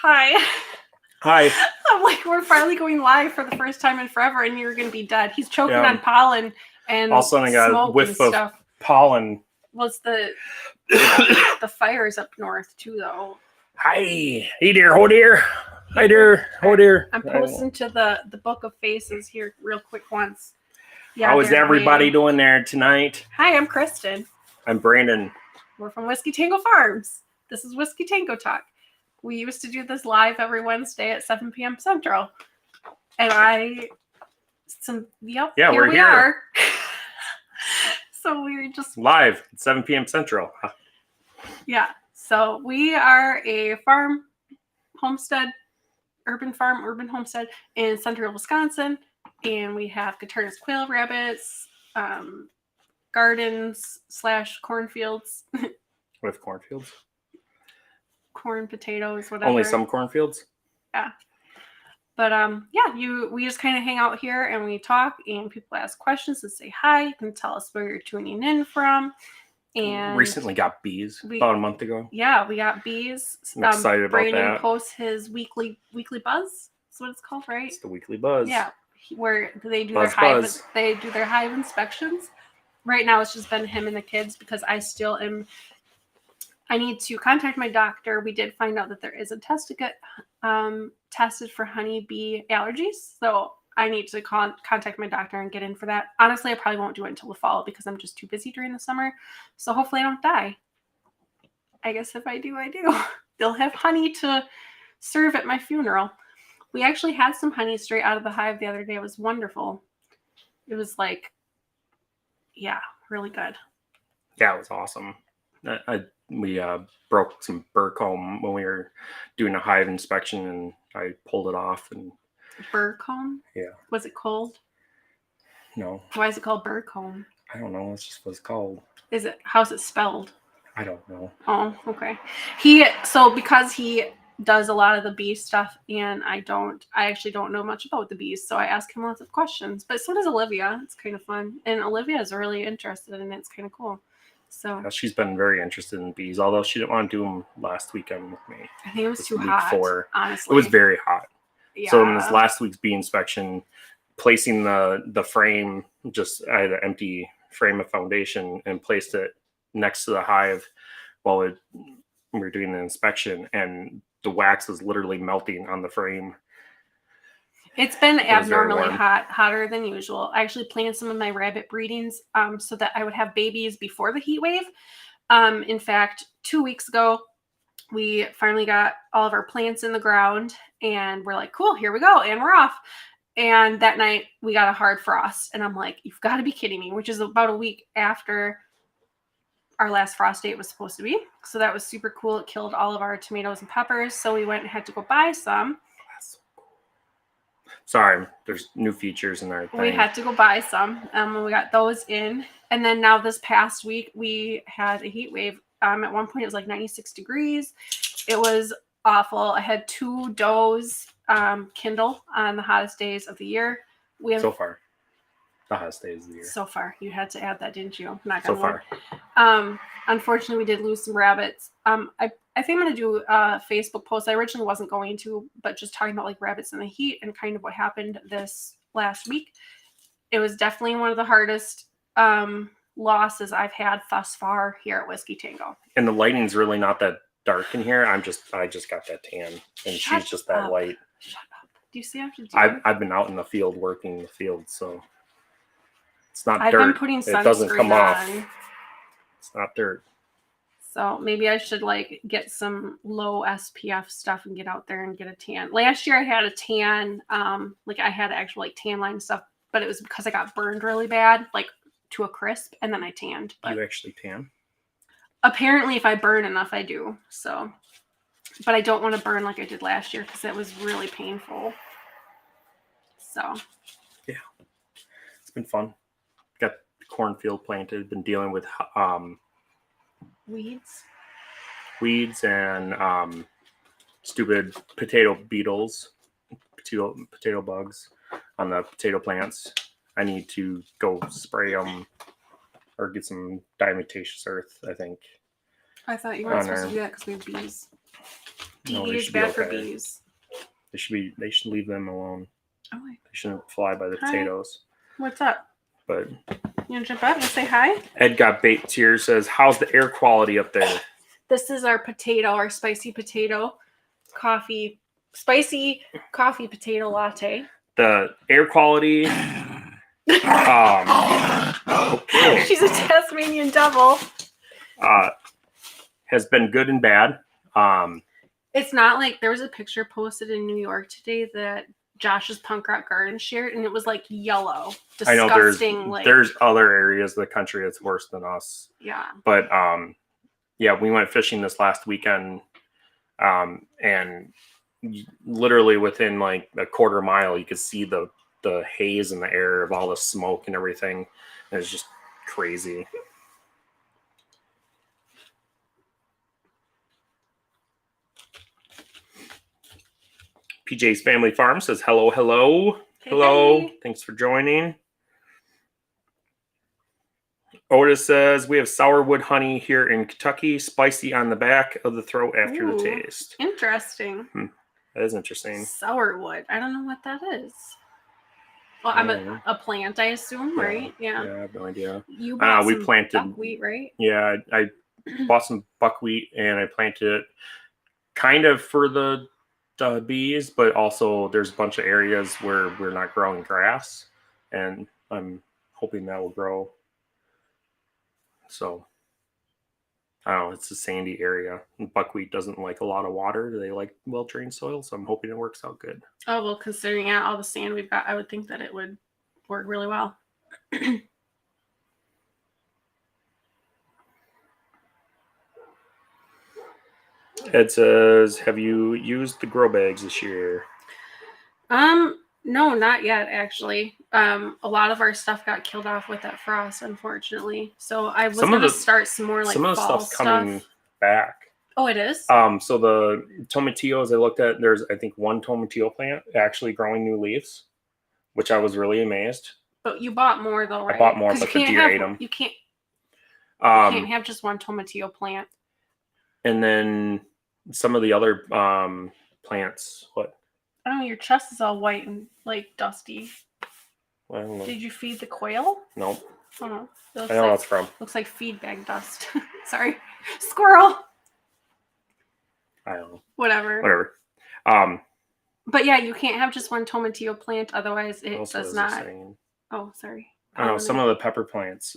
Hi. Hi. I'm like, we're finally going live for the first time in forever, and you're going to be dead. He's choking Yeah. on pollen and All of a sudden I got a smoke and whiff of stuff. pollen. Well, it's the fires up north, too, though. Hi. Hey there, ho there. Hi there, ho there. I'm posting to the Book of Faces here real quick once. Yeah, how is everybody doing there tonight? Hi, I'm Kristen. I'm Brandon. We're from Whiskey Tango Farms. This is Whiskey Tango Talk. We used to do this live every Wednesday at 7 p.m. Central. And Yeah, here we're we here. are. So we're just live at 7 p.m. Central. Yeah. So we are a farm, homestead, urban homestead in central Wisconsin. And we have Katarna's quail rabbits, gardens / cornfields. With cornfields? Corn, potatoes, whatever. Only some cornfields? Yeah. But yeah, we just kind of hang out here and we talk and people ask questions and say hi. You can tell us where you're tuning in from. And recently got bees about a month ago. Yeah, we got bees. I'm excited about Brandon that. posts his weekly buzz. That's what it's called, right? It's the weekly buzz. Yeah, where they do buzz, their hive. buzz. They do their hive inspections. Right now, it's just been him and the kids because I still am. I need to contact my doctor. We did find out that there is a test to get tested for honeybee allergies. So I need to contact my doctor and get in for that. Honestly, I probably won't do it until the fall because I'm just too busy during the summer. So hopefully I don't die. I guess if I do, I do. They'll have honey to serve at my funeral. We actually had some honey straight out of the hive the other day. It was wonderful. It was like, yeah, really good. Yeah, it was awesome. We broke some burr comb when we were doing a hive inspection, and I pulled it off. And burr comb? Yeah. Was it cold? No. Why is it called burr comb? I don't know. It's just what it's called. How's it spelled? I don't know. Oh, okay. Because he does a lot of the bee stuff, and I actually don't know much about the bees, so I ask him lots of questions. But so does Olivia. It's kind of fun, and Olivia is really interested in it. It's kind of cool. So she's been very interested in bees, although she didn't want to do them last weekend with me. I think it was too hot. Honestly, it was very hot. Yeah. So in this last week's bee inspection, placing the frame, I had an empty frame of foundation and placed it next to the hive while we were doing the inspection, and the wax was literally melting on the frame. It's been abnormally hot, hotter than usual. I actually planned some of my rabbit breedings so that I would have babies before the heat wave. In fact, 2 weeks ago, we finally got all of our plants in the ground, and we're like, cool, here we go, and we're off. And that night, we got a hard frost, and I'm like, you've got to be kidding me, which is about a week after our last frost date was supposed to be. So that was super cool. It killed all of our tomatoes and peppers, so we went and had to go buy some. Sorry, there's new features in our thing. We had to go buy some, and we got those in. And then now this past week, we had a heat wave. At one point, it was like 96 degrees. It was awful. I had 2 does kindle on the hottest days of the year. So far. The hottest days of the year. So far. You had to add that, didn't you? Not so far. Unfortunately, we did lose some rabbits. I think I'm going to do a Facebook post. I originally wasn't going to, but just talking about like rabbits in the heat and kind of what happened this last week. It was definitely one of the hardest losses I've had thus far here at Whiskey Tango. And the lighting's really not that dark in here. I just got that tan, and she's just that light. Shut up. Do you see what I have to do? I've been out in the field working in the field, so it's not I've dirt. Been putting sunscreen it doesn't come on. off. It's not dirt. So maybe I should like get some low SPF stuff and get out there and get a tan. Last year I had a tan, like I had actual like tan line stuff, but it was because I got burned really bad, like to a crisp, and then I tanned. But you actually tan? Apparently if I burn enough, I do. So, but I don't want to burn like I did last year because it was really painful. So. Yeah. It's been fun. Got the cornfield planted, been dealing with weeds and stupid potato beetles, potato bugs on the potato plants. I need to go spray them or get some diatomaceous earth, I think. I thought you weren't supposed to do that because we have bees. No, DE they is should be bad for okay. bees. They should leave them alone. Oh, wait. They shouldn't fly by the Hi. potatoes. What's up? But You want to jump up and say hi? Ed got baked here, says, how's the air quality up there? This is our potato, our spicy potato spicy coffee potato latte. The air quality. Okay. She's a Tasmanian devil. Has been good and bad. It's not like there was a picture posted in New York today that Josh's punk rock garden shared, and it was like yellow, disgusting. I know there's other areas of the country that's worse than us. Yeah. But yeah, we went fishing this last weekend, and literally within like a quarter mile, you could see the haze in the air of all the smoke and everything. It's just crazy. PJ's Family Farm says hello. Hey, hello. hey. Thanks for joining. Otis says we have sourwood honey here in Kentucky, spicy on the back of the throat after the taste. Interesting. That is interesting. Sourwood. I don't know what that is. Well, I'm a plant, I assume, right? Yeah. Yeah, I have no idea. You bought we some planted buckwheat, right? Yeah, I bought some buckwheat and I planted it kind of for the bees, but also there's a bunch of areas where we're not growing grass, and I'm hoping that will grow. So I don't know, it's a sandy area. Buckwheat doesn't like a lot of water. They like well-drained soil, so I'm hoping it works out good. Oh, well, considering all the sand we've got, I would think that it would work really well. Ed says, have you used the grow bags this year? No, not yet, actually. A lot of our stuff got killed off with that frost, unfortunately. So I was going to start some more like fall stuff's coming back. Oh, it is? So the tomatillos I looked at, there's I think one tomatillo plant actually growing new leaves, which I was really amazed. But you bought more though, right? I bought more, but the deer ate them. You can't have just one tomatillo plant. And then some of the other plants, what? I don't know, your chest is all white and like dusty. I don't know. Did you feed the quail? Nope. Oh no. I know what it's from. Looks like feed bag dust. Sorry. Squirrel. I don't know. Whatever. But yeah, you can't have just one tomatillo plant, otherwise it does not. Oh, sorry. I know some of the pepper plants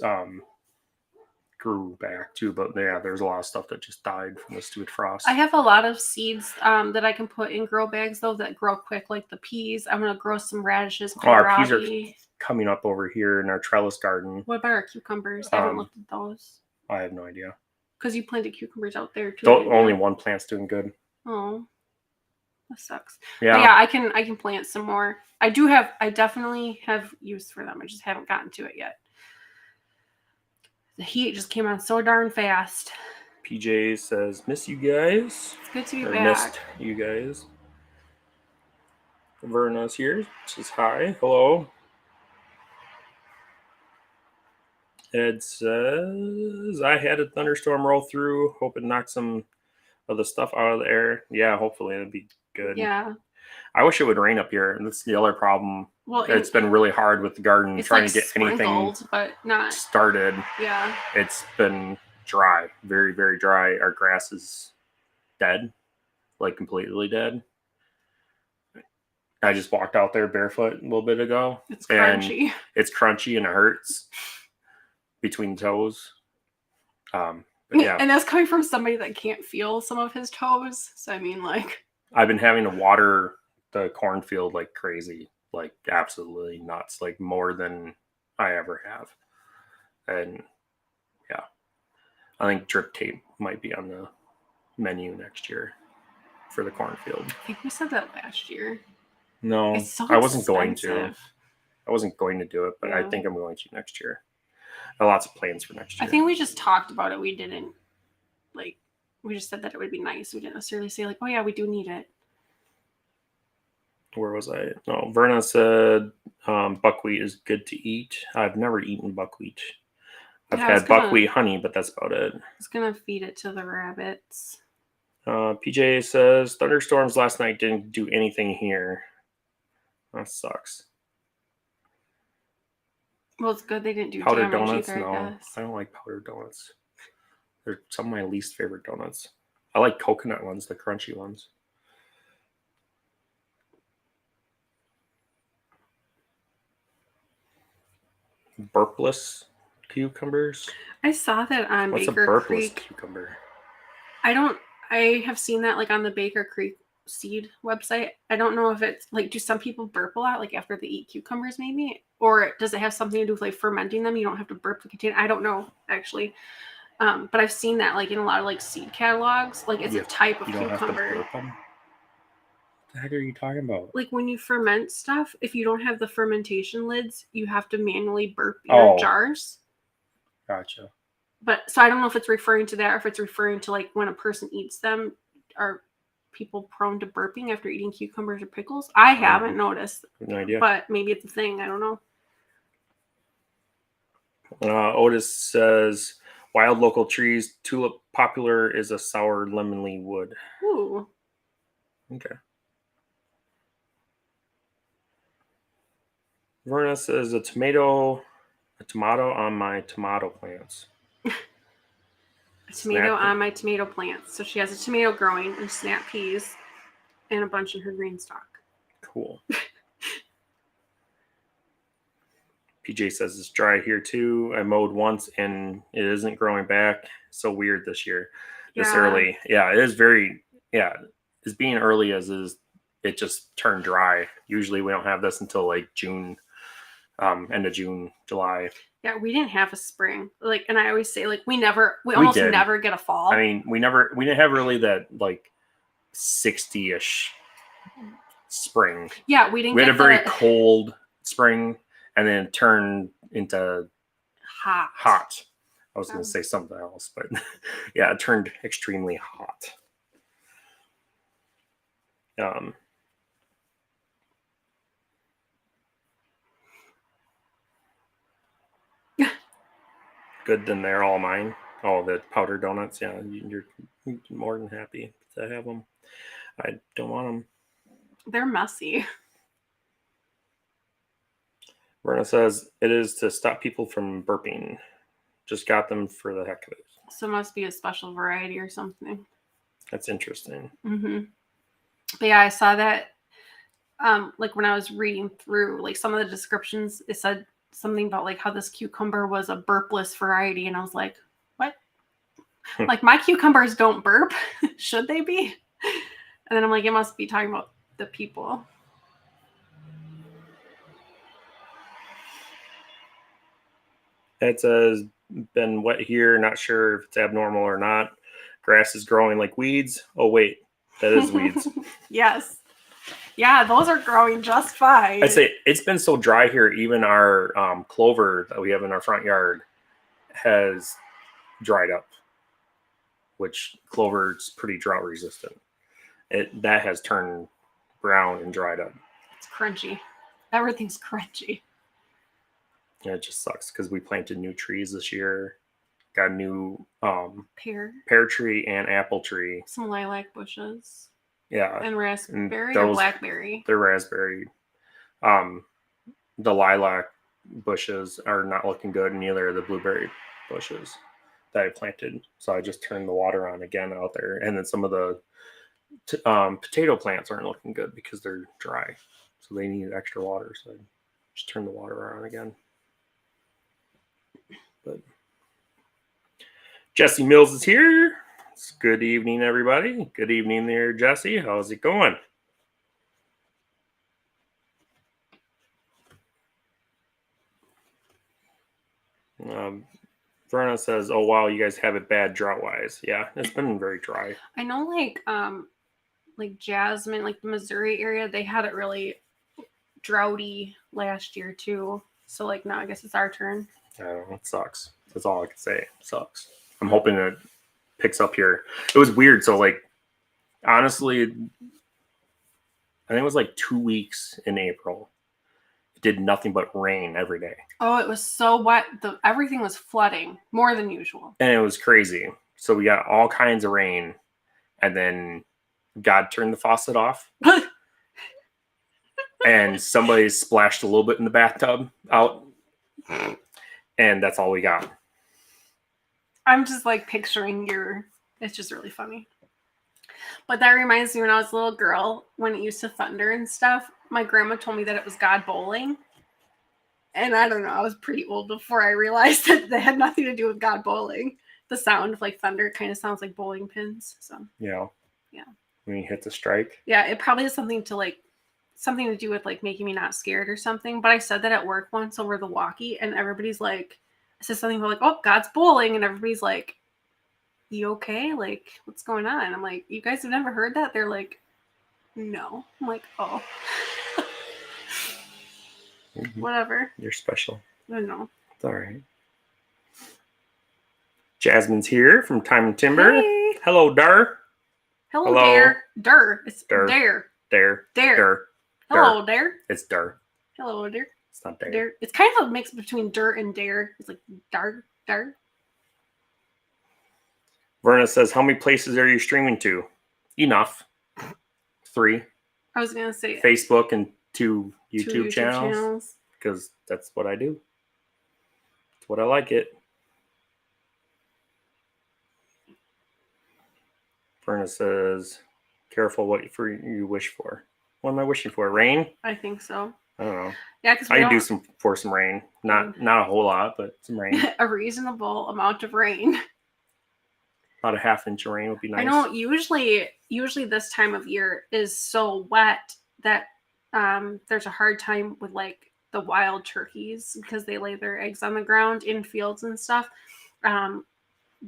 grew back too, but yeah, there's a lot of stuff that just died from the stupid frost. I have a lot of seeds that I can put in grow bags though that grow quick, like the peas. I'm gonna grow some radishes. Our peas are coming up over here in our trellis garden. What about our cucumbers? I haven't looked at those. I have no idea. Because you planted cucumbers out there too. Only one plant's doing good. Oh, that sucks. Yeah, but yeah, I can plant some more. I definitely have use for them. I just haven't gotten to it yet. The heat just came on so darn fast. PJ says, miss you guys. It's good to be back. Missed you guys. Verna's here. Says hi. Hello. Ed says, I had a thunderstorm roll through. Hope it knocked some of the stuff out of the air. Yeah, hopefully it'd be good. Yeah. I wish it would rain up here. And that's the other problem. Well, it's been really hard with the garden trying to get anything but not started. Yeah. It's been dry. Very, very dry. Our grass is dead. Like completely dead. I just walked out there barefoot a little bit ago. It's crunchy. It's crunchy and it hurts between toes. But yeah. And that's coming from somebody that can't feel some of his toes. So I mean, like, I've been having to water the cornfield like crazy, like absolutely nuts, like more than I ever have. And yeah, I think drip tape might be on the menu next year for the cornfield. I think we said that last year. No, I wasn't going to. I wasn't going to do it, but I think I'm going to next year. I have lots of plans for next year. I think we just talked about it. We didn't, like, we just said that it would be nice. We didn't necessarily say, like, oh, yeah, we do need it. Where was I? No, Verna said buckwheat is good to eat. I've never eaten buckwheat. I've had buckwheat honey, but that's about it. I was going to feed it to the rabbits. PJ says thunderstorms last night didn't do anything here. That sucks. Well, it's good they didn't do Powdered damage donuts? either, I No, guess. I don't like powdered donuts. They're some of my least favorite donuts. I like coconut ones, the crunchy ones. Burpless cucumbers. I saw that on What's Baker a burpless Creek. cucumber? I have seen that like on the Baker Creek seed website. I don't know if it's like, do some people burp a lot like after they eat cucumbers maybe? Or does it have something to do with like fermenting them? You don't have to burp the container. I don't know actually. But I've seen that like in a lot of like seed catalogs. Like it's a type of You don't have to cucumber. burp them? What the heck are you talking about? Like when you ferment stuff, if you don't have the fermentation lids, you have to manually burp your jars. Gotcha. But so I don't know if it's referring to that or if it's referring to like when a person eats them, are people prone to burping after eating cucumbers or pickles? I haven't noticed. No idea. But maybe it's a thing. I don't know. Otis says wild local trees, tulip popular is a sour lemonly wood. Ooh. Okay. Verna says a tomato on my tomato plants. A tomato on my tomato plants. So she has a tomato growing and snap peas and a bunch in her green stalk. Cool. PJ says it's dry here too. I mowed once and it isn't growing back. So weird this year. This early. Yeah, it is very, as being early as is, it just turned dry. Usually we don't have this until like June, end of June, July. Yeah, we didn't have a spring. Like, and I always say like we almost never get a fall. I mean, we didn't have really that like 60-ish spring. Yeah, we had a very cold spring and then it turned into hot. I was going to say something else, but yeah, it turned extremely hot. Good, then they're all mine. Oh, the powdered donuts. Yeah, you're more than happy to have them. I don't want them. They're messy. Verna says it is to stop people from burping. Just got them for the heck of it. So it must be a special variety or something. That's interesting. Mm-hmm. But yeah, I saw that like when I was reading through like some of the descriptions, it said something about like how this cucumber was a burpless variety. And I was like, what? Like my cucumbers don't burp. Should they be? And then I'm like, it must be talking about the people. It says, been wet here. Not sure if it's abnormal or not. Grass is growing like weeds. Oh, wait. That is weeds. Yes. Yeah, those are growing just fine. I'd say it's been so dry here. Even our clover that we have in our front yard has dried up, which clover is pretty drought resistant. That has turned brown and dried up. It's crunchy. Everything's crunchy. Yeah, it just sucks because we planted new trees this year. Got a new pear tree and apple tree. Some lilac bushes. Yeah. And raspberry or blackberry. They're raspberry. The lilac bushes are not looking good, and neither are the blueberry bushes that I planted. So I just turned the water on again out there. And then some of the potato plants aren't looking good because they're dry. So they need extra water. So I just turned the water on again. But Jesse Mills is here. It's good evening, everybody. Good evening there, Jesse. How's it going? Verna says, "Oh wow, you guys have it bad drought-wise." Yeah, it's been very dry. I know, like Jasmine, like the Missouri area, they had it really droughty last year too. So like now, I guess it's our turn. I don't know. It sucks. That's all I can say. It sucks. I'm hoping it picks up here. It was weird. So like, honestly, I think it was like 2 weeks in April. It did nothing but rain every day. Oh, it was so wet. Everything was flooding more than usual. And it was crazy. So we got all kinds of rain. and then God turned the faucet off, and somebody splashed a little bit in the bathtub out, and that's all we got. I'm just like picturing it's just really funny. But that reminds me, when I was a little girl, when it used to thunder and stuff, my grandma told me that it was God bowling. And I don't know, I was pretty old before I realized that they had nothing to do with God bowling. The sound of like thunder kind of sounds like bowling pins. So Yeah. Yeah. When you hit the strike. Yeah, it probably has something to do with like making me not scared or something. But I said that at work once over the walkie, and everybody's like, I said something about like, oh, God's bowling, and everybody's like, you okay? Like, what's going on? I'm like, you guys have never heard that? They're like, no. I'm like, oh. Mm-hmm. Whatever. You're special. I don't know. It's all right. Jasmine's here from Time and Timber. Hey. Hello, Dar. Hello, Dare. Dur. It's Dur. Dare. Dare. Dare. Dur. Hello, Dare. It's Dar. Hello, Dare. It's not Dare. Dare. It's kind of a mix between dirt and dare. It's like dar. Verna says, how many places are you streaming to? Enough. 3. I was going to say Facebook and 2 two YouTube channels. Because that's what I do. It's what I like it. Verna says, careful what you wish for. What am I wishing for? Rain? I think so. I don't know. Yeah, because I can do some rain. Not a whole lot, but some rain. A reasonable amount of rain. About a half inch of rain would be nice. I know usually this time of year is so wet that there's a hard time with like the wild turkeys because they lay their eggs on the ground in fields and stuff.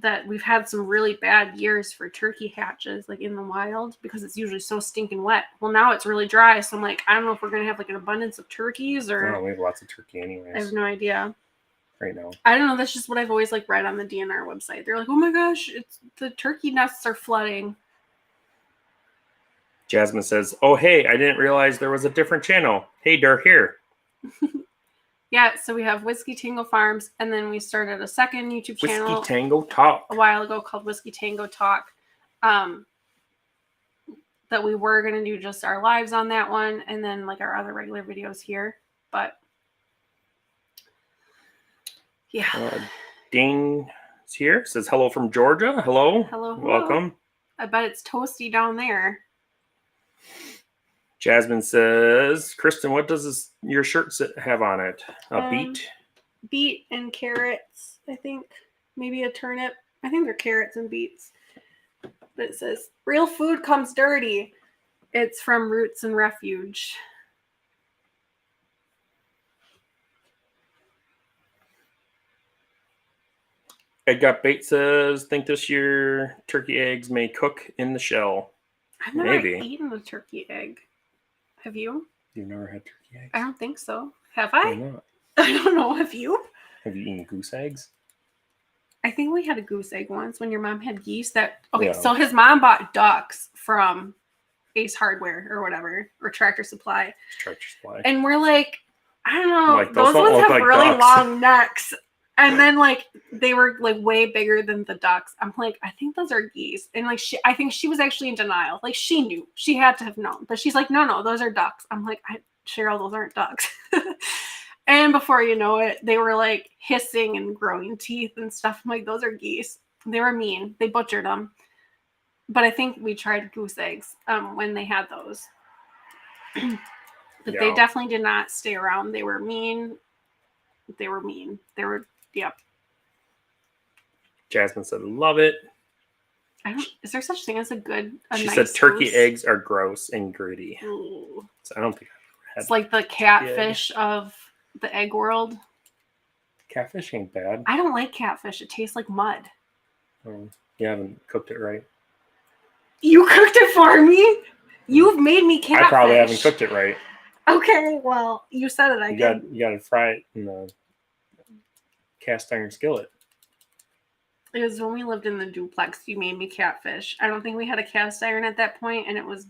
That we've had some really bad years for turkey hatches, like in the wild, because it's usually so stinking wet. Well, now it's really dry, so I'm like, I don't know if we're gonna have like an abundance of turkeys or. No, we have lots of turkey anyways. I have no idea. Right now. I don't know. That's just what I've always like read on the DNR website. They're like, oh my gosh, it's the turkey nests are flooding. Jasmine says, oh hey, I didn't realize there was a different channel. Hey, they're here. Yeah, so we have Whiskey Tango Farms, and then we started a second YouTube channel. Whiskey Tango Talk. A while ago called Whiskey Tango Talk. That we were going to do just our lives on that one, and then like our other regular videos here. But yeah. Dean is here. Says hello from Georgia. Hello. Hello. Welcome. I bet it's toasty down there. Jasmine says, Kristen, what does your shirt have on it? A beet? Beet and carrots, I think. Maybe a turnip. I think they're carrots and beets. But it says, real food comes dirty. It's from Roots and Refuge. Egg Got Bait says, think this year turkey eggs may cook in the shell. I've never eaten a turkey egg. Have you? You've never had turkey eggs? I don't think so. Have I? Why not? I don't know. Have you? Have you eaten goose eggs? I think we had a goose egg once when your mom had geese Yeah. So his mom bought ducks from Ace Hardware or whatever, or Tractor Supply. Tractor Supply. And we're like, I don't know, like, those ones have like really ducks. long necks. And then like they were like way bigger than the ducks. I'm like, I think those are geese. And like I think she was actually in denial. Like she knew. She had to have known. But she's like, no, those are ducks. I'm like, Cheryl, those aren't ducks. And before you know it, they were like hissing and growing teeth and stuff. I'm like, those are geese. They were mean. They butchered them. But I think we tried goose eggs when they had those. But they definitely did not stay around. They were mean. Yep. Jasmine said, love it. Is there such thing as she nice said turkey goose? Eggs are gross and gritty. Ooh. So I don't think I've had it's like the catfish of the egg world. Catfish ain't bad. I don't like catfish. It tastes like mud. Oh, you haven't cooked it right. You cooked it for me? You've made me catfish. I probably haven't cooked it right. Okay, well, you said it. You got to fry it in the cast iron skillet. It was when we lived in the duplex. You made me catfish. I don't think we had a cast iron at that point, and it was.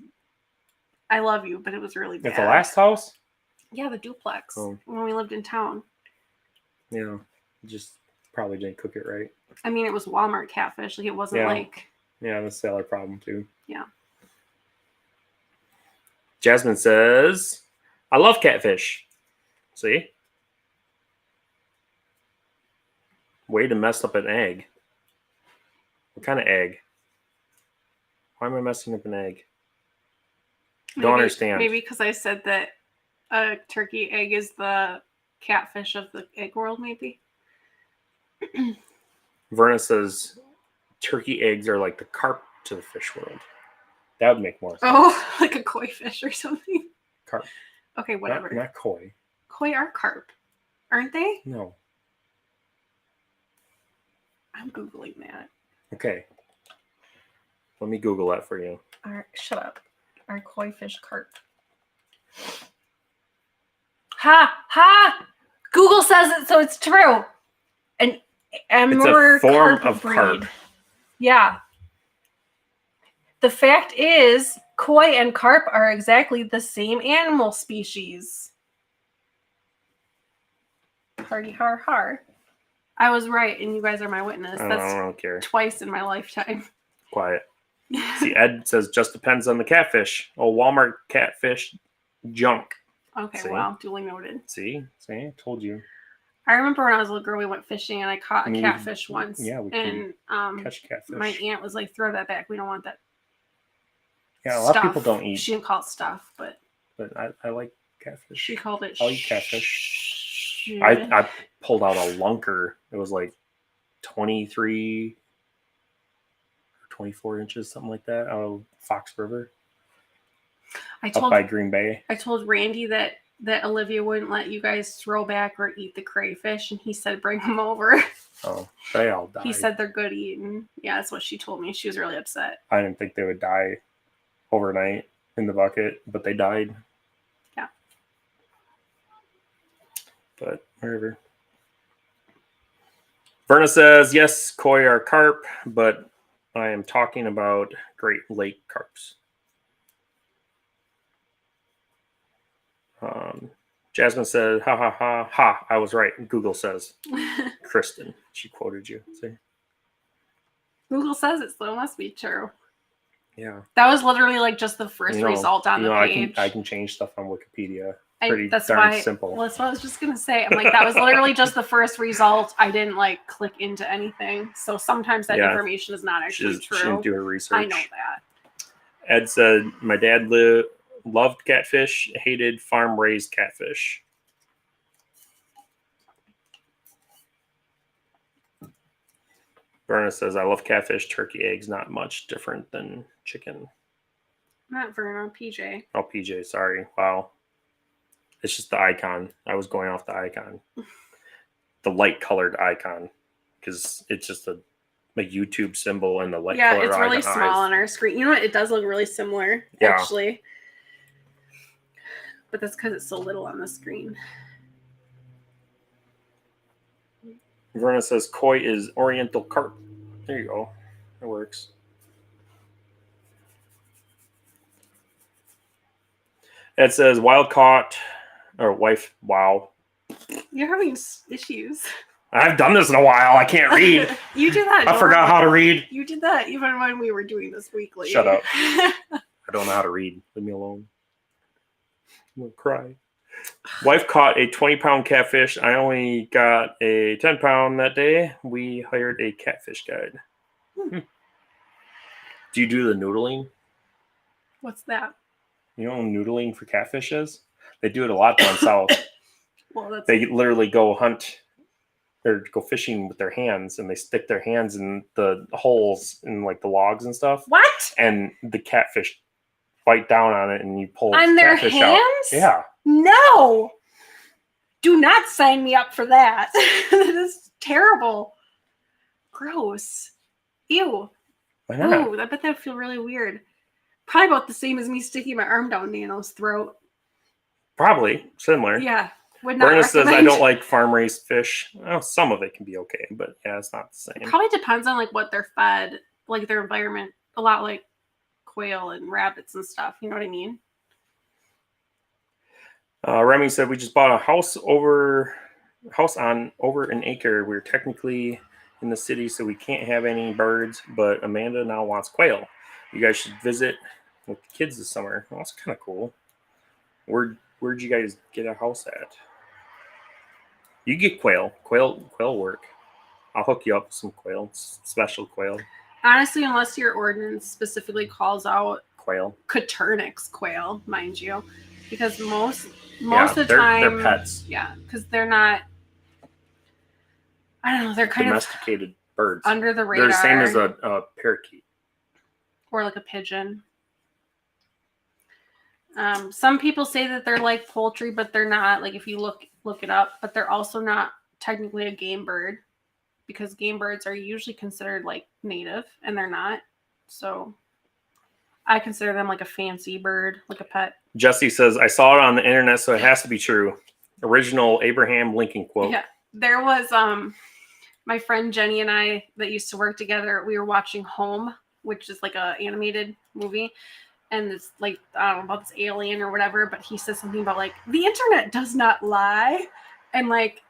I love you, but it was really bad. At the last house? Yeah, the duplex when we lived in town. Yeah, just probably didn't cook it right. I mean, it was Walmart catfish. Like it wasn't like Yeah, that's the other problem too. Yeah. Jasmine says, I love catfish. See? Way to mess up an egg. What kind of egg? Why am I messing up an egg? Don't understand. Maybe because I said that a turkey egg is the catfish of the egg world, maybe. Verna says, turkey eggs are like the carp to the fish world. That would make more sense. Oh, like a koi fish or something. Carp. Okay, whatever. Not koi. Koi are carp, aren't they? No. I'm Googling that. Okay. Let me Google that for you. Shut up. Are koi fish carp? Ha! Google says it, so it's true. And It's a form of carp. Yeah. The fact is, koi and carp are exactly the same animal species. Party har har. I was right, and you guys are my witness. I don't care. Twice in my lifetime. Quiet. See, Ed says, just depends on the catfish. Oh, Walmart catfish junk. Okay, See? well, duly noted. See, told you. I remember when I was a little girl, we went fishing, and I caught a catfish once. Yeah, we and catch catfish. My aunt was like, "Throw that back. We don't want that." Yeah, a lot of people don't eat. She didn't call it stuff, but I like catfish. She called it. I'll eat catfish. I pulled out a lunker. It was like 23 or 24 inches, something like that, out of Fox River. Up by Green Bay. I told Randy that Olivia wouldn't let you guys throw back or eat the crayfish, and he said bring them over. Oh, they all died. He said they're good eating. Yeah, that's what she told me. She was really upset. I didn't think they would die overnight in the bucket, but they died. Yeah. But whatever. Verna says, yes, koi are carp, but I am talking about Great Lake carps. Jasmine said, ha ha ha ha, I was right. Google says. Kristen, she quoted you. See? Google says it, so it must be true. Yeah. That was literally like just the first result on the page. I can change stuff on Wikipedia. That's darn simple. Well, that's what I was just gonna say. I'm like, that was literally just the first result. I didn't like click into anything. So sometimes that information is not actually true. She didn't do her research. I know that. Ed said, my dad loved catfish, hated farm-raised catfish. Verna says, I love catfish, turkey eggs, not much different than chicken. Not Verna, PJ. Oh, PJ, sorry. Wow. It's just the icon. I was going off the icon. The light-colored icon. Because it's just a YouTube symbol and the light-colored icon. Yeah, it's really small on our screen. You know what? It does look really similar, actually. But that's because it's so little on the screen. Verna says koi is oriental carp. There you go. It works. It says wild caught or wife. Wow. You're having issues. I've done this in a while. I can't read. You do that. I forgot how to read. You did that even when we were doing this weekly. Shut up. I don't know how to read. Leave me alone. I'm going to cry. Wife caught a 20-pound catfish. I only got a 10-pound that day. We hired a catfish guide. Do you do the noodling? What's that? You know what noodling for catfish is? They do it a lot down south. Well, they literally go hunt or go fishing with their hands, and they stick their hands in the holes in like the logs and stuff. What? And the catfish bite down on it, and you pull on the their catfish hands? Out. Yeah. No. Do not sign me up for that. That is terrible. Gross. Ew. Why not? Ooh, I bet that would feel really weird. Probably about the same as me sticking my arm down Nano's throat. Probably similar. Yeah. Would not Berna recommend. says I don't like farm-raised fish. Well, some of it can be okay, but yeah, it's not the same. It probably depends on like what they're fed, like their environment. A lot like quail and rabbits and stuff. You know what I mean? Remy said we just bought a house on over an acre. We're technically in the city, so we can't have any birds. But Amanda now wants quail. You guys should visit with the kids this summer. Well, that's kind of cool. Where'd you guys get a house at? You get quail work. I'll hook you up with some quail, special quail. Honestly, unless your ordinance specifically calls out Quail. Coturnix quail, mind you, because most of the time they're pets. Yeah, because they're not. I don't know. They're kind domesticated birds under the radar. They're the same as a parakeet or like a pigeon. Some people say that they're like poultry, but they're not. Like if you look it up, but they're also not technically a game bird because game birds are usually considered like native, and they're not. So I consider them like a fancy bird, like a pet. Jesse says, I saw it on the internet, so it has to be true. Original Abraham Lincoln quote. Yeah, there was my friend Jenny and I that used to work together. We were watching Home, which is like a animated movie. And it's like, I don't know about this alien or whatever, but he says something about like, the internet does not lie. And like,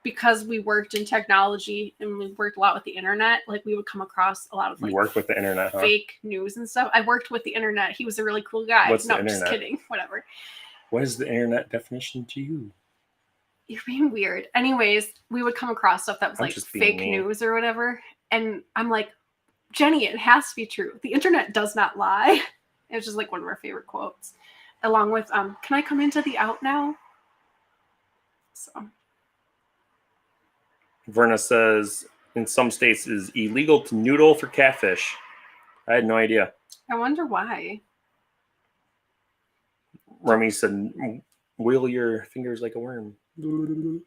because we worked in technology and we worked a lot with the internet, like we would come across a lot of like you work with the internet, fake news and stuff. I worked with the internet. He was a really cool guy. What's no, the internet? Just kidding. Whatever. What is the internet definition to you? You're being weird. Anyways, we would come across stuff that was like fake news or whatever. And I'm like, Jenny, it has to be true. The internet does not lie. It was just like one of our favorite quotes, along with can I come into the out now? So Verna says in some states it is illegal to noodle for catfish. I had no idea. I wonder why. Remy said wiggle your fingers like a worm. No.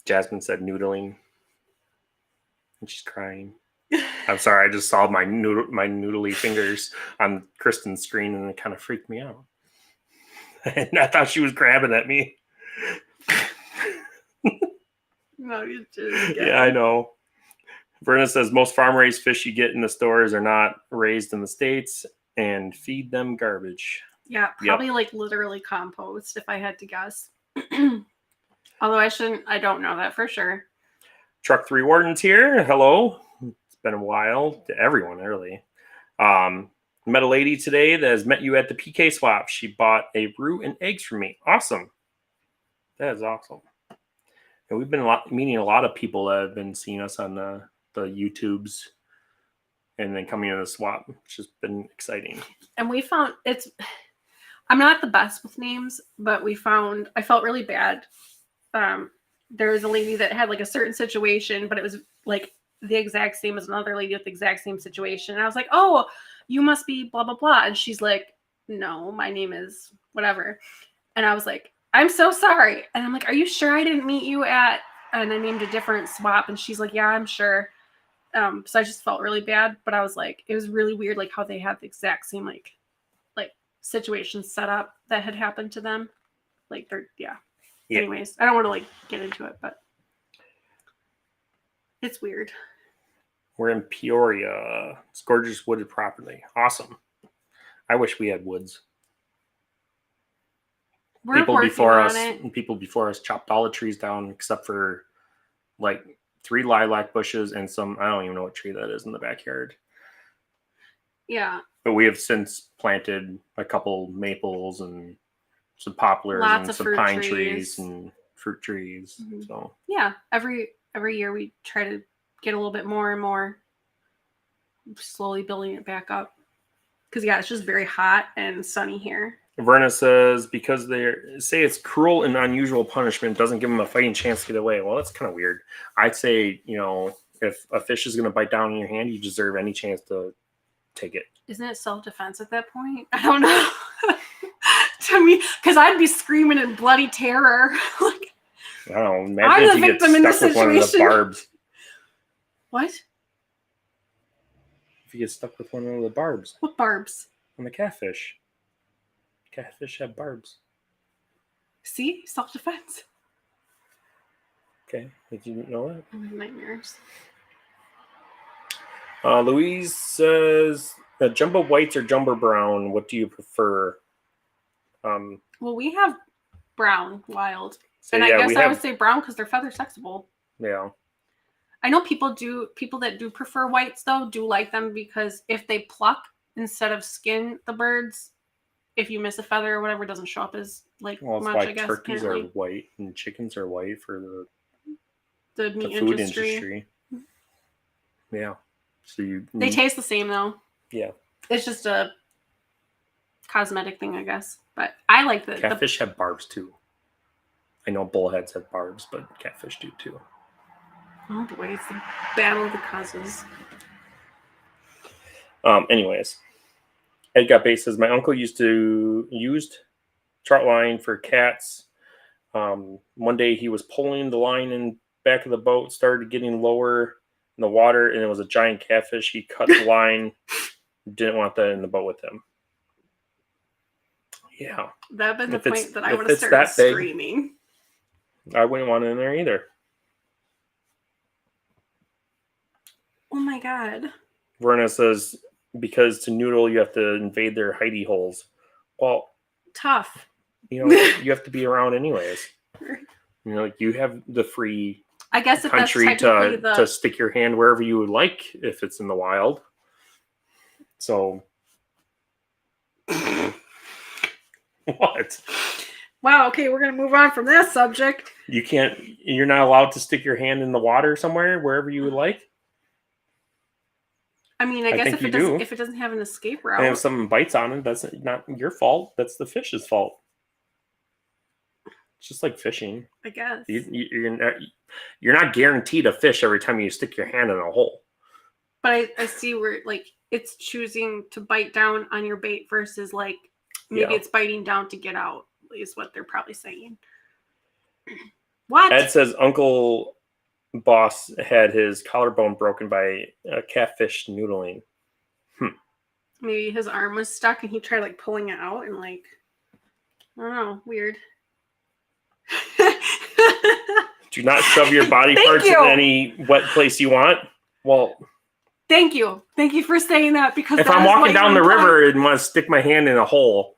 Jasmine said noodling. And she's crying. I'm sorry, I just saw my noodly fingers on Kristen's screen and it kind of freaked me out. And I thought she was grabbing at me. No, you just Yeah, I know. Verna says most farm-raised fish you get in the stores are not raised in the States and feed them garbage. Yeah, probably like literally compost if I had to guess. Although I don't know that for sure. Truck 3 Wardens here. Hello. It's been a while to everyone, really. Met a lady today that has met you at the PK swap. She bought a roux and eggs from me. Awesome. That is awesome. And we've been meeting a lot of people that have been seeing us on the YouTubes and then coming to the swap, which has been exciting. And we found I'm not the best with names, but I felt really bad. There was a lady that had like a certain situation, but it was like the exact same as another lady with the exact same situation. And I was like, oh, you must be blah, blah, blah. And she's like, no, my name is whatever. And I was like, I'm so sorry. And I'm like, are you sure I didn't meet you at, and I named a different swap. And she's like, yeah, I'm sure. So I just felt really bad, but I was like, it was really weird, like how they had the exact same, like situations set up that had happened to them. Like yeah. Anyways, I don't want to like get into it, but it's weird. We're in Peoria. It's gorgeous wooded property. Awesome. I wish we had woods. People before us chopped all the trees down except for like 3 lilac bushes and some, I don't even know what tree that is in the backyard. Yeah. But we have since planted a couple maples and some poplars and some pine trees and fruit trees. Mm-hmm. So yeah, every year we try to get a little bit more and more, slowly building it back up. Because yeah, it's just very hot and sunny here. Verna says because they say it's cruel and unusual punishment doesn't give them a fighting chance to get away. Well, that's kind of weird. I'd say, if a fish is going to bite down in your hand, you deserve any chance to take it. Isn't it self-defense at that point? I don't know. To me, because I'd be screaming in bloody terror. Like, I don't know. Imagine if you get stuck with one of the barbs. What? If you get stuck with one of the barbs. What barbs? On the catfish. Catfish have barbs. See? Self-defense. Okay. Did you know that? I have nightmares. Louise says, jumbo whites or jumbo brown, what do you prefer? Well, we have brown wild. And I yeah, guess we I have, would say brown because they're feather sexable. yeah. I know people that do prefer whites though do like them because if they pluck instead of skin the birds, if you miss a feather or whatever, it doesn't show up as like Well, that's much. why I guess turkeys apparently are white and chickens are white for the the meat food industry. industry. Yeah. So They taste the same though. yeah. It's just a cosmetic thing, I guess. But I like the Catfish have barbs too. I know bullheads have barbs, but catfish do too. Oh boy, it's the battle of the causes. Anyways, Ed Got Bait says my uncle used trout line for cats. One day he was pulling the line in back of the boat, started getting lower in the water, and it was a giant catfish. He cut the line, didn't want that in the boat with him. Yeah, That'd been the If it's- point that I if would have it's started that big- screaming. I wouldn't want it in there either. Oh my god. Verna says because to noodle you have to invade their hidey holes. Well, Tough. you know you have to be around anyways. You know, like you have the free I guess if country that's technically to stick your hand wherever you would like if it's in the wild. So what? Wow, okay, we're gonna move on from that subject. You're not allowed to stick your hand in the water somewhere wherever you would like. I mean, I guess think if you it doesn't have an escape route. And if someone bites on it, that's not your fault. That's the fish's fault. It's just like fishing. I guess. You're not guaranteed a fish every time you stick your hand in a hole. But I see where like it's choosing to bite down on your bait versus like maybe it's biting down to get out is what they're probably saying. What? Ed says Uncle Boss had his collarbone broken by a catfish noodling. Maybe his arm was stuck and he tried like pulling it out and like I don't know, weird. Do not shove your body parts in any wet place you want. Well, thank you for saying that because if I'm walking down the river and want to stick my hand in a hole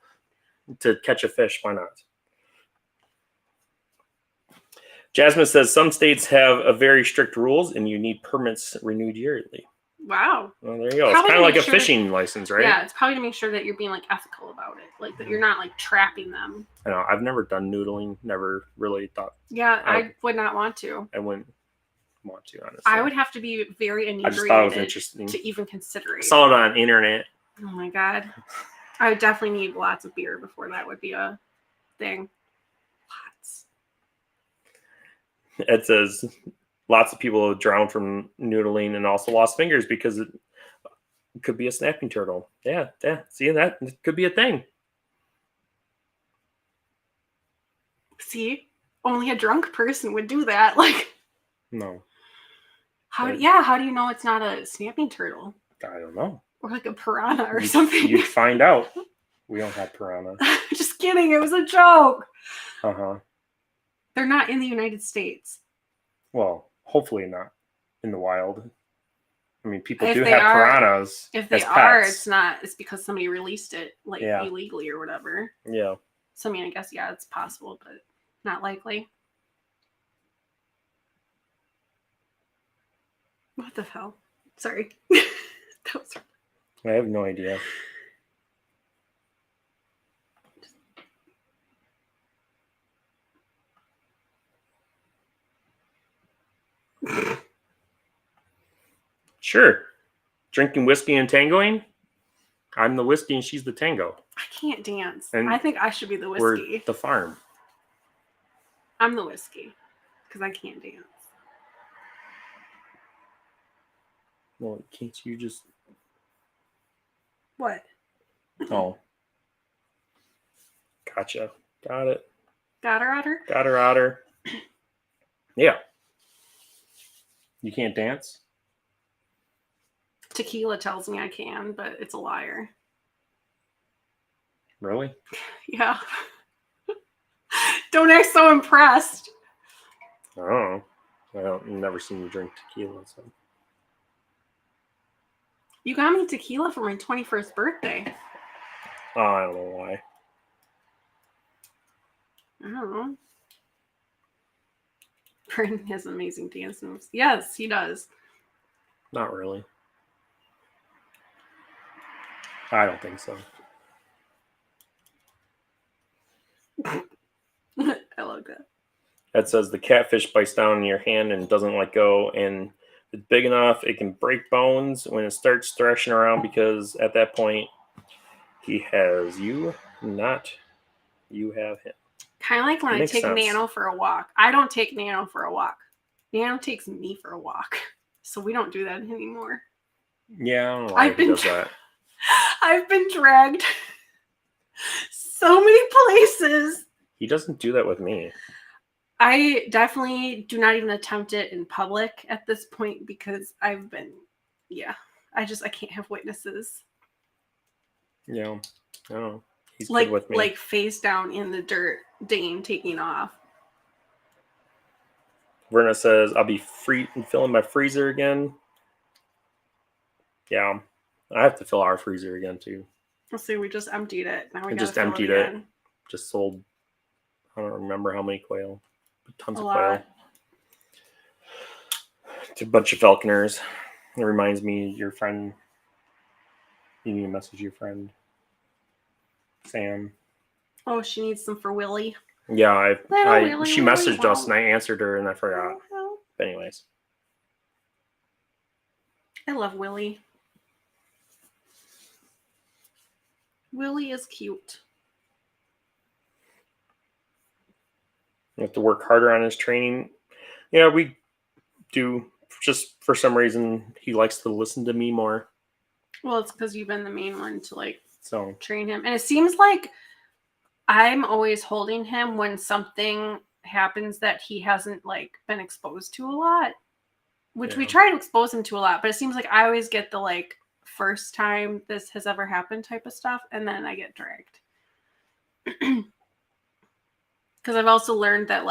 to catch a fish, why not? Jasmine says some states have a very strict rules and you need permits renewed yearly. Wow. Well, there you go. It's kind of like a fishing license, right? Yeah, it's probably to make sure that you're being like ethical about it, like that you're not like trapping them. I know. I've never done noodling. Never really thought. Yeah, I would not want to. I wouldn't want to, honestly. I would have to be very inebriated I just thought it was interesting to even consider it. I saw it on the internet. Oh my god. I would definitely need lots of beer before that would be a thing. Lots. Ed says lots of people drown from noodling and also lost fingers because it could be a snapping turtle. Yeah. See, that it could be a thing. See, only a drunk person would do that. Like, no. How do you know it's not a snapping turtle? I don't know. Or like a piranha or something. You'd find out. We don't have piranha. Just kidding. It was a joke. Uh-huh. They're not in the United States. Well, hopefully not in the wild. I mean, people if do they have are, piranhas. If they as are, pets. it's not. It's because somebody released it like illegally or whatever. Yeah. So I mean, I guess it's possible, but not likely. What the hell? Sorry. I have no idea. Sure. Drinking whiskey and tangoing? I'm the whiskey and she's the tango. I can't dance. And I think I should be the whiskey. We're the farm. I'm the whiskey because I can't dance. Well, can't you just... What? Oh. Gotcha. Got it. Got her, Otter? Got her, Otter. Yeah. You can't dance? Tequila tells me I can, but it's a liar. Really? Yeah. Don't act so impressed. I don't know. I've never seen you drink tequila. So. You got me tequila for my 21st birthday. Oh, I don't know why. I don't know. Brandon has amazing dance moves. Yes, he does. Not really. I don't think so. I love that. That says the catfish bites down in your hand and doesn't let go, and it's big enough it can break bones when it starts thrashing around, because at that point he has you, not you have him. Kind of like when I Makes take sense. Nano for a walk. I don't take Nano for a walk. Nano takes me for a walk. So we don't do that anymore. Yeah, I don't know why he does that. I've been dragged so many places. He doesn't do that with me. I definitely do not even attempt it in public at this point because I've been, I can't have witnesses. Yeah, I don't know. He's like, good with me. Like face down in the dirt, Dane taking off. Verna says, I'll be filling my freezer again. Yeah, I have to fill our freezer again too. Let's see, we just emptied it. Now we just fill emptied it. Just sold, I don't remember how many quail, but tons of lot. quail. It's a bunch of falconers. It reminds me, your friend, you need to message your friend, Sam. Oh, she needs some for Willie. Yeah, Willie, she messaged us and I answered her and I forgot. But anyways. I love Willie. Willie is cute. You have to work harder on his training. Yeah, we do. Just for some reason, he likes to listen to me more. Well, it's because you've been the main one to so train him. And it seems like I'm always holding him when something happens that he hasn't been exposed to a lot. Which we try to expose him to a lot, but it seems like I always get the first time this has ever happened type of stuff, and then I get dragged. Because I've also learned that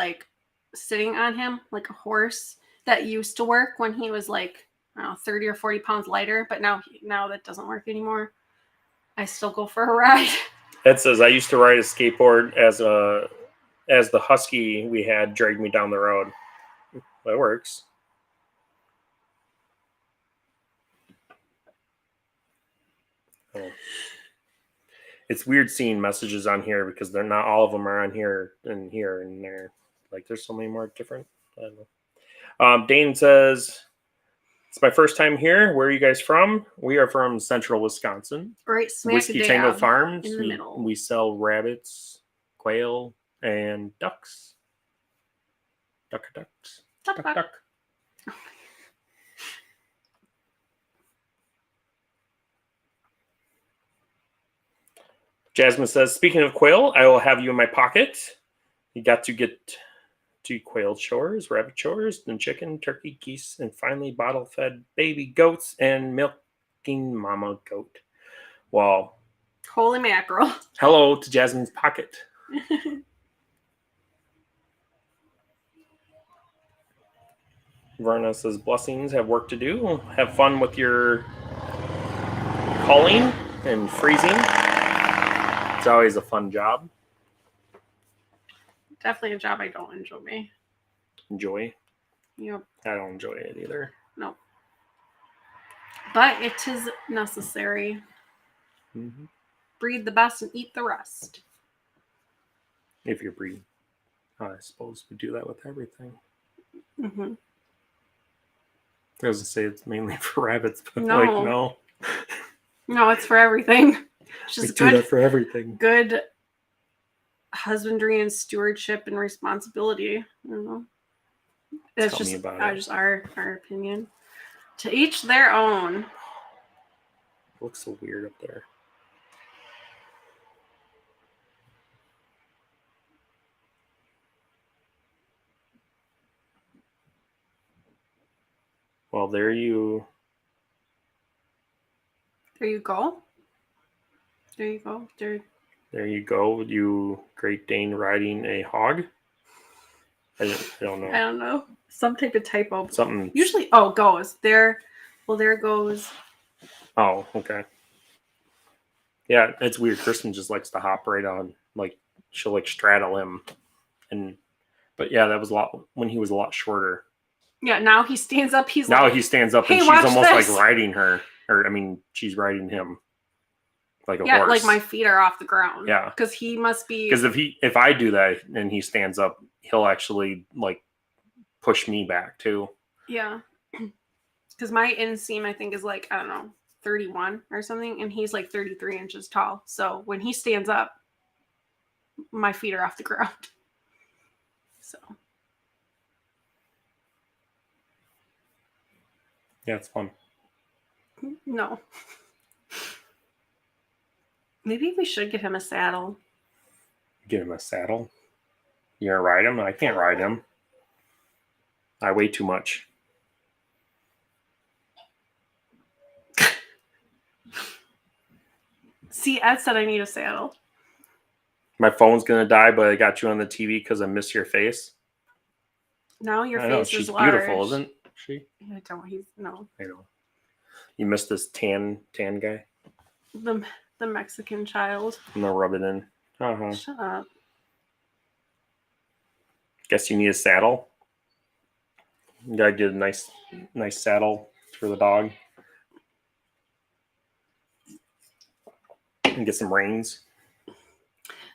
sitting on him like a horse that used to work when he was 30 or 40 pounds lighter, but now that doesn't work anymore. I still go for a ride. Ed says, I used to ride a skateboard as the husky we had dragged me down the road. That works. Oh. It's weird seeing messages on here because they're not all of them are on here and there. There's so many more different. I don't know. Dane says, it's my first time here. Where are you guys from? We are from central Wisconsin. Right, smack Whiskey dab Tango Farms. in the middle. We sell rabbits, quail, and ducks. Ducks. Duck. Jasmine says, speaking of quail, I will have you in my pocket. You got to get to quail chores, rabbit chores, then chicken, turkey, geese, and finally bottle-fed baby goats and milking mama goat. Wow. Holy mackerel. Hello to Jasmine's pocket. Verna says, blessings, have work to do. Have fun with your culling and freezing. It's always a fun job. Definitely a job I don't enjoy. Yep. I don't enjoy it either. No. But it is necessary. Mm-hmm. Breed the best and eat the rest. If you're breeding. I suppose we do that with everything. Mm-hmm. I was going to say it's mainly for rabbits, but no. No. No, it's for everything. It's just do that for everything. Good husbandry and stewardship and responsibility. I don't know. It's just our opinion. To each their own. It looks so weird up there. Well, there you go. There you go, you Great Dane riding a hog. I don't know. I don't know. Some type of typo. Something. Usually, goes. There. Well, there goes. Oh, okay. Yeah, it's weird. Kristen just likes to hop right on. She'll straddle him and But yeah, that was a lot when he was a lot shorter. Yeah, now he stands up. He's Now like, he stands up "Hey, and she's watch almost this." like riding her. Or, I mean, she's riding him like a yeah, horse. like my feet are off the ground. Yeah. Because he must be. Because if I do that and he stands up, he'll actually like push me back too. Yeah. Because my inseam, I think, is like, I don't know, 31 or something. And he's like 33 inches tall. So when he stands up, my feet are off the ground. So. Yeah, it's fun. No. Maybe we should get him a saddle. Get him a saddle. You gonna ride him? I can't ride him. I weigh too much. See, Ed said I need a saddle. My phone's gonna die, but I got you on the TV because I miss your face. Now your I know, face she's is large. beautiful, isn't she? I don't. He's no. I know. You missed this tan guy. The Mexican child. I'm gonna rub it in. Uh-huh. Shut up. Guess you need a saddle. You gotta get a nice saddle for the dog. And get some reins.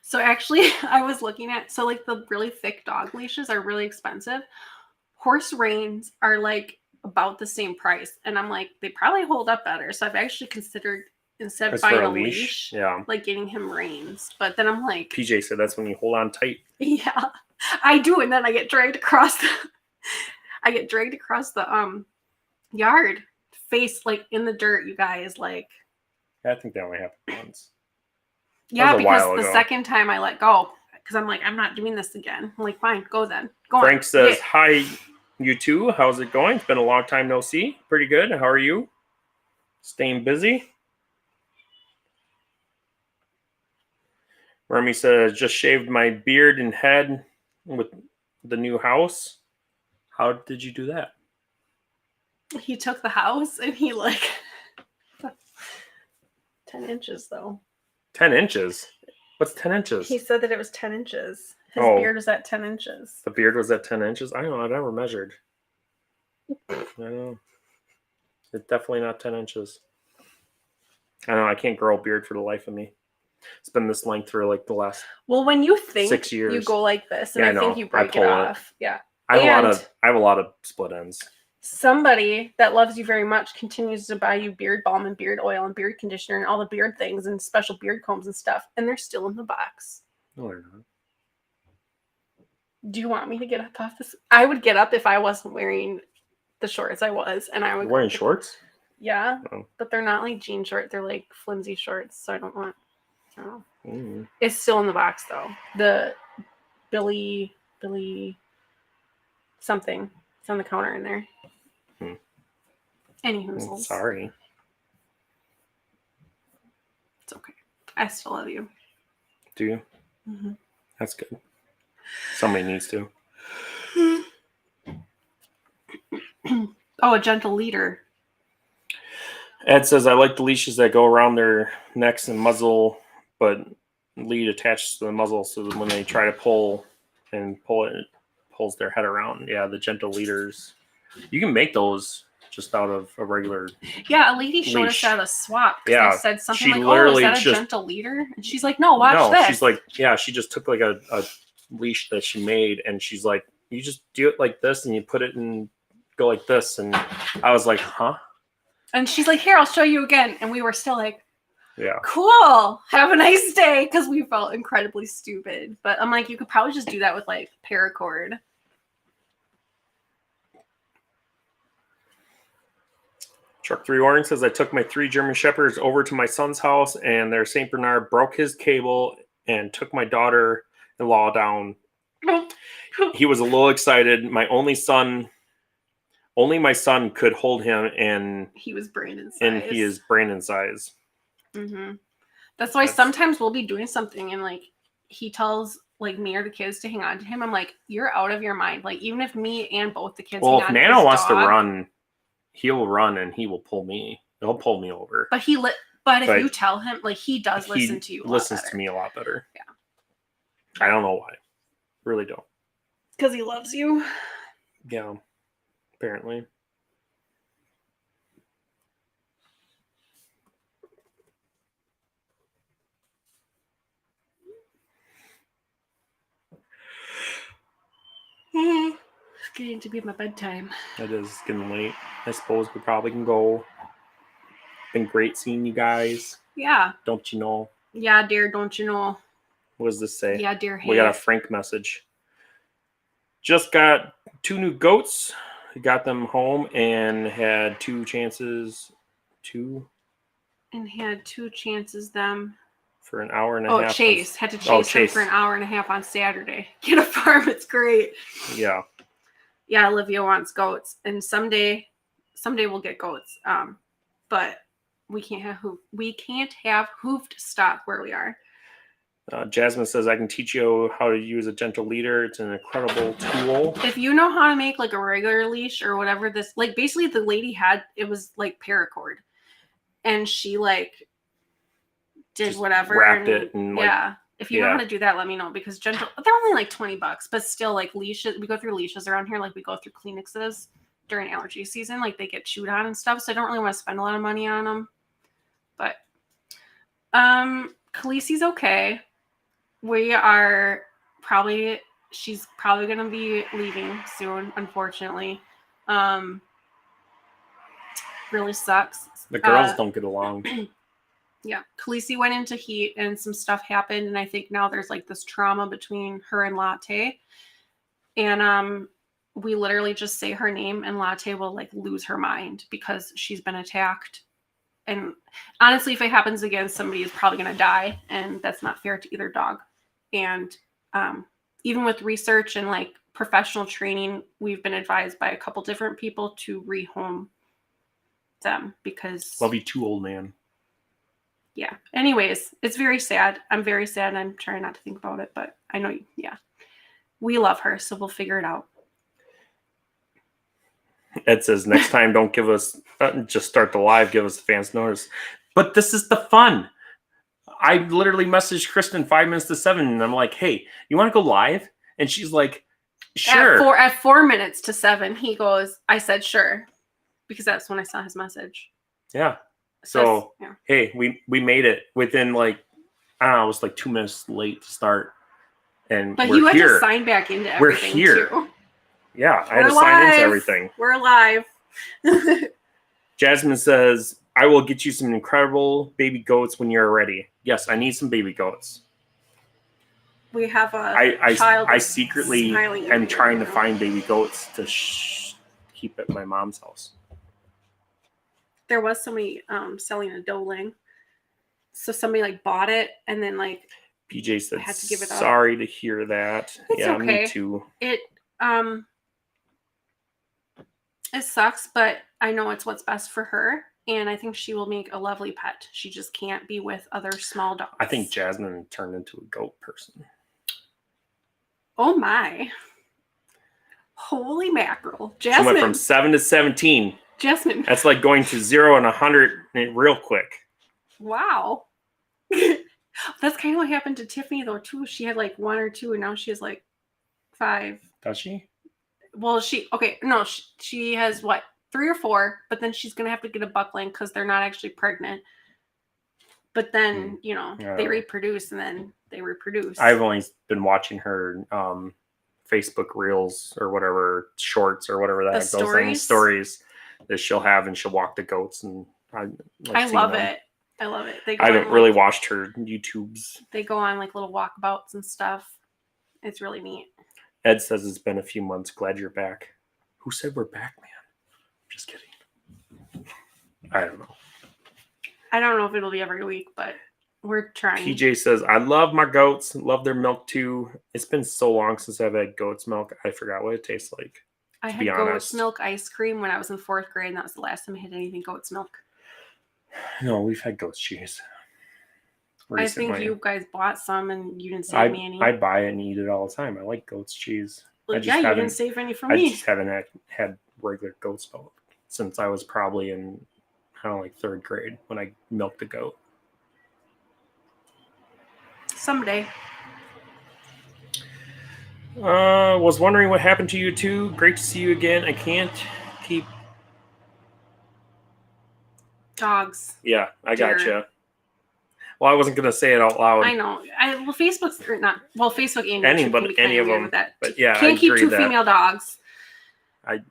So actually, I was looking at, so like the really thick dog leashes are really expensive. Horse reins are like about the same price. And I'm like, they probably hold up better. So I've actually considered, instead of That's for buying a a leash? leash, Yeah. like getting him reins. But then I'm like, PJ said that's when you hold on tight. yeah, I do. And then I get dragged across the, yard, face like in the dirt, you guys, like. I think that only happened once. Yeah, was a while because the ago. second time I let go, because I'm like, I'm not doing this again. I'm like, fine, go then. Go Frank on. says, Yeah. hi, you two. How's it going? It's been a long time no see. Pretty good. How are you? Staying busy? Remy says, just shaved my beard and head with the new house. How did you do that? He took the house and he like 10 inches though. 10 inches? What's 10 inches? He said that it was 10 inches. His Oh. beard was at 10 inches. The beard was at 10 inches? I don't know. I never measured. I know. It's definitely not 10 inches. I don't know. I can't grow a beard for the life of me. It's been this length for like the last. Well, when you think 6 years. you go like this, and Yeah, I I think know. you I break it pull it. off. Yeah. I have a lot of split ends. Somebody that loves you very much continues to buy you beard balm and beard oil and beard conditioner and all the beard things and special beard combs and stuff, and they're still in the box. No, they're not. Do you want me to get up off this? I would get up if I wasn't wearing the shorts I was, and I would. You're wearing shorts? Yeah, Oh. but they're not like jean shorts. They're like flimsy shorts, so I don't want. I don't know. Mm. It's still in the box though. The Billy something. It's on the counter in there. Anywho, Sorry. it's okay. I still love you. Do you? Mm-hmm. That's good. Somebody needs to. Oh, a gentle leader. Ed says, I like the leashes that go around their necks and muzzle, but lead attaches to the muzzle so that when they try to pull it pulls their head around. Yeah, the gentle leaders. You can make those just out of a regular. Yeah, a lady showed leash. us at a swap. Yeah, they said something she like, "Oh, is literally that a just- gentle leader?" And she's like, "No, watch this." She's like, yeah, she just took like a leash that she made, and she's like, you just do it like this, and you put it and go like this, and I was like, huh? And she's like, "Here, I'll show you again." And we were still like, Yeah. "Cool, have a nice day," because we felt incredibly stupid. But I'm like, you could probably just do that with like paracord. Truck 3 Orange says, I took my 3 German Shepherds over to my son's house, and their St. Bernard broke his cable and took my daughter-in-law down. He was a little excited. Only my son could hold him, and He was Brandon's size. and he is Brandon's size. Mm-hmm. That's why sometimes we'll be doing something and like he tells like me or the kids to hang on to him. I'm like, you're out of your mind. Like even if me and both the kids. Well, hang if on to Nano his wants to dog, run, he'll run and he will pull me. He'll pull me over. But if But you tell him, like he does listen to you. Listens to me a lot better. Yeah. I don't know why. Really don't. Because he loves you. Yeah, apparently. It's getting to be my bedtime. It is getting late. I suppose we probably can go. Been great seeing you guys. Yeah. Don't you know? Yeah, dear, don't you know? What does this say? Yeah, dear, hey. We got a Frank message. Just got 2 new goats. Got them home and had 2 chances. 2 And had 2 chances them. for an hour and a half. Chase. Had to chase them for an hour and a half on Saturday. Get a farm. It's great. Yeah. Yeah, Olivia wants goats. And someday we'll get goats. But we can't have hoofed stock where we are. Jasmine says, I can teach you how to use a gentle leader. It's an incredible tool. If you know how to make like a regular leash or whatever this, like basically the lady had, it was like paracord. And she like did Just whatever. wrapped it and like, yeah. If you know how to do that, let me know, because gentle, they're only like $20, but still like leashes. We go through leashes around here. Like we go through Kleenexes during allergy season. Like they get chewed on and stuff. So I don't really want to spend a lot of money on them. But Khaleesi's okay. She's probably going to be leaving soon, unfortunately. Really sucks. The girls don't get along. Yeah. Khaleesi went into heat and some stuff happened. And I think now there's like this trauma between her and Latte. And we literally just say her name and Latte will like lose her mind because she's been attacked. And honestly, if it happens again, somebody is probably going to die. And that's not fair to either dog. And even with research and like professional training, we've been advised by a couple different people to rehome them because... Love you too, old man. Yeah. Anyways, it's very sad. I'm very sad. I'm trying not to think about it, but I know, yeah. We love her, so we'll figure it out. Ed says, next time, don't give us, just start the live, give us the fans notice. But this is the fun. I literally messaged Kristen 5 minutes to 7, and I'm like, hey, you want to go live? And she's like, sure. At 4 minutes to 7, he goes, I said sure, because that's when I saw his message. Yeah. So, yeah. Hey, we made it within like, I don't know, it was like 2 minutes late to start. But you had to sign back into everything. We're here. Too. Yeah, I had to sign into everything. We're live. Jasmine says, I will get you some incredible baby goats when you're ready. Yes, I need some baby goats. We have a child. I secretly am trying to find baby goats to keep at my mom's house. There was somebody selling a doeling. So somebody like bought it and then like PJ said, had to give it up. Sorry to hear that. It's yeah, okay. Me too. It sucks, but I know it's what's best for her. And I think she will make a lovely pet. She just can't be with other small dogs. I think Jasmine turned into a goat person. Oh my. Holy mackerel. Jasmine. She went from 7 to 17. Jasmine. That's like going to 0 and 100 real quick. Wow. That's kind of what happened to Tiffany though too. She had like 1 or 2 and now she has like 5. Does she? Well, she has what, 3 or 4, but then she's gonna have to get a buckling because they're not actually pregnant. But then they reproduce and then they reproduce. I've only been watching her Facebook reels or whatever, shorts or whatever that goes in, stories that she'll have, and she'll walk the goats, and I love it. I love it. I haven't really watched her YouTubes. They go on like little walkabouts and stuff. It's really neat. Ed says it's been a few months. Glad you're back. Who said we're back, man? Just kidding. I don't know. I don't know if it'll be every week, but we're trying. PJ says, I love my goats. Love their milk too. It's been so long since I've had goat's milk. I forgot what it tastes like. I had goat's milk ice cream when I was in 4th grade, and that was the last time I had anything goat's milk. No, we've had goat's cheese recently. I think you guys bought some and you didn't save me any. I buy it and eat it all the time. I like goat's cheese. Well, you didn't save any for me. I just haven't had regular goat's milk since I was probably in, I don't know, like 3rd grade when I milked a goat. Someday. Was wondering what happened to you too. Great to see you again. I can't keep. Dogs. Yeah, I Dear. gotcha. Well, I wasn't gonna say it out loud. I know. Facebook's or not. Well, Facebook and YouTube can be Any kind of weird them. with that. But yeah, Can't I keep agree two that. female dogs.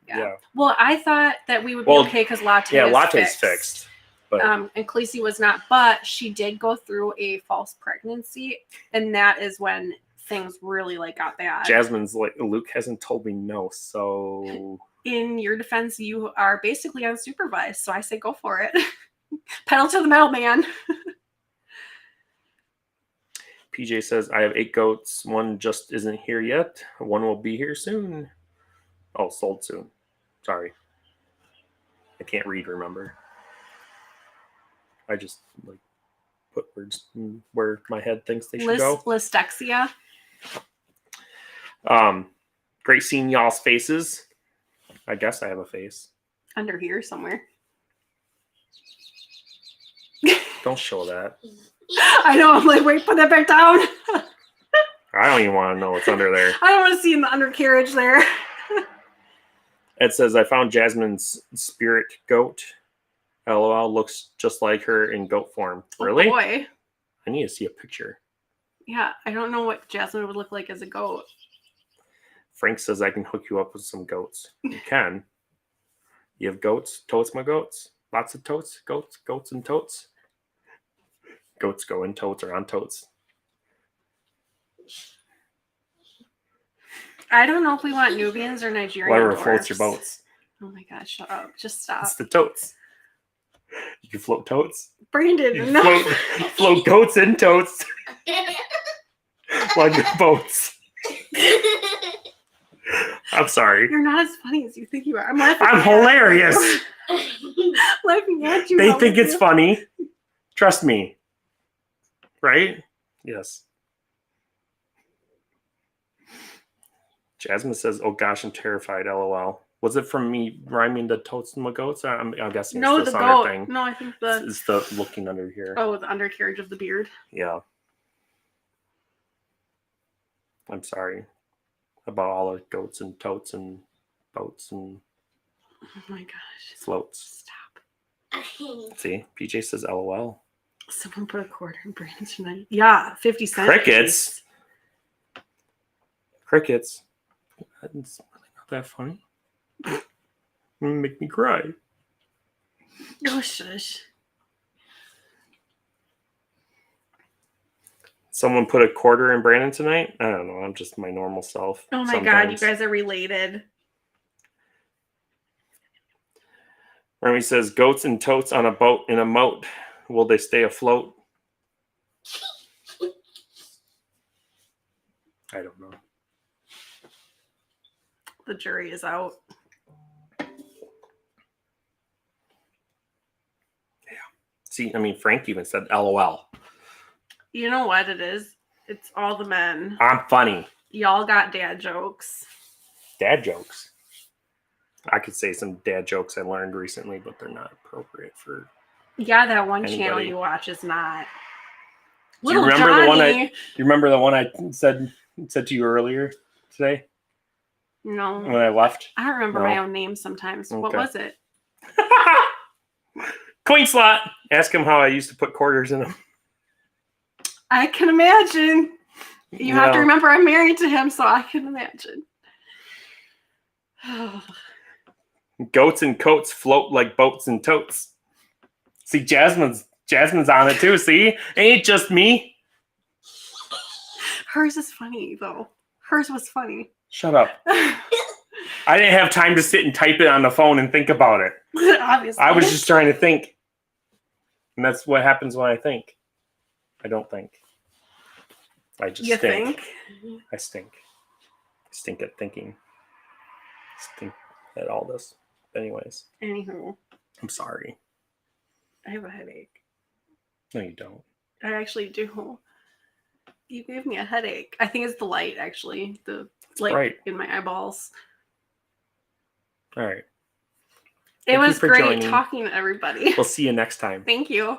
Yeah. Well, I thought that we would be okay because Latte is Latte's fixed. fixed. But and Khaleesi was not, but she did go through a false pregnancy, and that is when things really got bad. Jasmine's like, Luke hasn't told me no, so in your defense, you are basically unsupervised, so I say go for it. Pedal to the metal, man. PJ says, I have 8 goats. One just isn't here yet. One will be here soon. Oh, sold soon. Sorry. I can't read, remember. I just put words where my head thinks they should go. Lystexia. Great seeing y'all's faces. I guess I have a face. Under here somewhere. Don't show that. I know, I'm like, wait, put that back down. I don't even want to know what's under there. I don't want to see in the undercarriage there. It says, I found Jasmine's spirit goat. LOL, looks just like her in goat form. Really? Oh boy. I need to see a picture. Yeah, I don't know what Jasmine would look like as a goat. Frank says I can hook you up with some goats. You can. You have goats? Totes my goats? Lots of totes? Goats and totes? Goats go in totes or on totes. I don't know if we want Nubians or Nigerian Whatever dwarfs. floats your boats. Oh my god, shut up. Just stop. It's the totes. You can float totes. Brandon, You no. float goats and totes. Like boats. I'm sorry. You're not as funny as you think you are. I'm laughing. I'm hilarious. Laughing at you. They think it's funny. Trust me. Right? Yes. Jasmine says, oh gosh, I'm terrified, LOL. Was it from me rhyming the totes and my goats? I'm guessing no, it's the this goat. thing. No, I think the... It's the looking under here. Oh, the undercarriage of the beard. Yeah. I'm sorry about all the goats and totes and boats and Oh my gosh. floats. Stop. See, PJ says LOL. Someone put a quarter in Brandon's tonight. Yeah, 50 cents. Crickets. Crickets. That's really not that funny. Make me cry. Oh, shush. Someone put a quarter in Brandon tonight? I don't know. I'm just my normal self. Oh my god, you guys are related. Remy says, goats and totes on a boat in a moat. Will they stay afloat? I don't know. The jury is out. See, I mean, Frank even said LOL. You know what it is? It's all the men. I'm funny. Y'all got dad jokes. Dad jokes. I could say some dad jokes I learned recently, but they're not appropriate for. Yeah, that one anybody. channel you watch is not. Do you remember the one I? You remember the one I said to you earlier today? No. When I left. I don't remember my own name sometimes. Okay. What was it? Coin slot. Ask him how I used to put quarters in them. I can imagine. You have to remember I'm married to him, so I can imagine. Goats and coats float like boats and totes. See, Jasmine's on it too. See, ain't just me. Hers is funny though. Hers was funny. Shut up. I didn't have time to sit and type it on the phone and think about it. Obviously. I was just trying to think. And that's what happens when I think. I don't think. I just stink. I stink. I stink at thinking. I stink at all this. Anyways. Anywho. I'm sorry. I have a headache. No, you don't. I actually do. You gave me a headache. I think it's the light, actually. The light in my eyeballs. All right. It was great talking to everybody. We'll see you next time. Thank you.